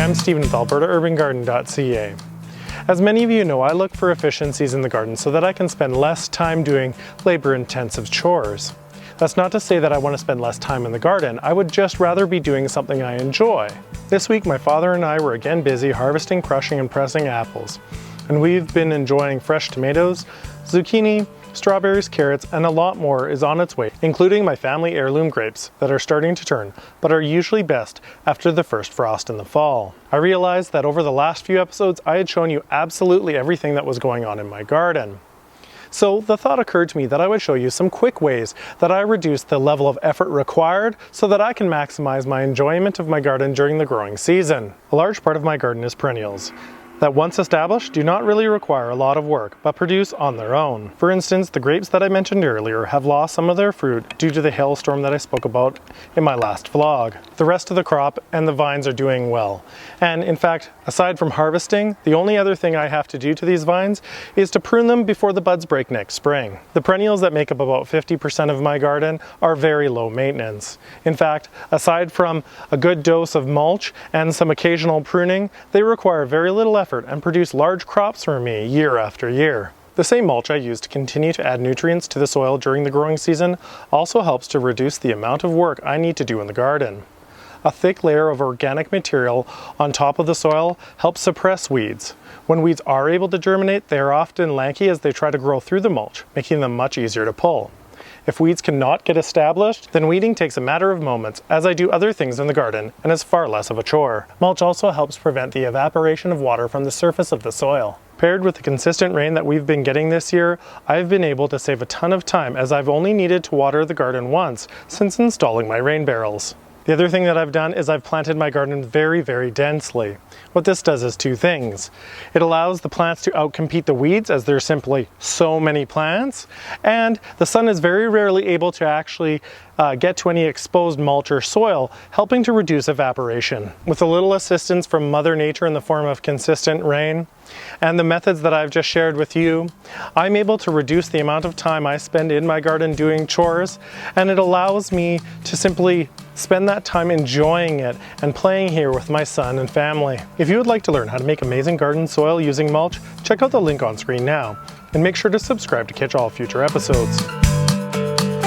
I'm Stephen with AlbertaUrbanGarden.ca. As many of you know, I look for efficiencies in the garden so that I can spend less time doing labor-intensive chores. That's not to say that I want to spend less time in the garden. I would just rather be doing something I enjoy. This week, my father and I were again busy harvesting, crushing, and pressing apples. And we've been enjoying fresh tomatoes, zucchini, strawberries, carrots, and a lot more is on its way, including my family heirloom grapes that are starting to turn, but are usually best after the first frost in the fall. I realized that over the last few episodes, I had shown you absolutely everything that was going on in my garden. So the thought occurred to me that I would show you some quick ways that I reduce the level of effort required so that I can maximize my enjoyment of my garden during the growing season. A large part of my garden is perennials that once established do not really require a lot of work, but produce on their own. For instance, the grapes that I mentioned earlier have lost some of their fruit due to the hailstorm that I spoke about in my last vlog. The rest of the crop and the vines are doing well. And in fact, aside from harvesting, the only other thing I have to do to these vines is to prune them before the buds break next spring. The perennials that make up about 50% of my garden are very low maintenance. In fact, aside from a good dose of mulch and some occasional pruning, they require very little effort and produce large crops for me year after year. The same mulch I use to continue to add nutrients to the soil during the growing season also helps to reduce the amount of work I need to do in the garden. A thick layer of organic material on top of the soil helps suppress weeds. When weeds are able to germinate, they are often lanky as they try to grow through the mulch, making them much easier to pull. If weeds cannot get established, then weeding takes a matter of moments, as I do other things in the garden, and is far less of a chore. Mulch also helps prevent the evaporation of water from the surface of the soil. Paired with the consistent rain that we've been getting this year, I've been able to save a ton of time as I've only needed to water the garden once since installing my rain barrels. The other thing that I've done is I've planted my garden very, very densely. What this does is two things. It allows the plants to outcompete the weeds as there's simply so many plants, and the sun is very rarely able to actually get to any exposed mulch or soil, helping to reduce evaporation. With a little assistance from Mother Nature in the form of consistent rain, and the methods that I've just shared with you, I'm able to reduce the amount of time I spend in my garden doing chores, and it allows me to simply spend that time enjoying it and playing here with my son and family. If you would like to learn how to make amazing garden soil using mulch, check out the link on screen now, and make sure to subscribe to catch all future episodes.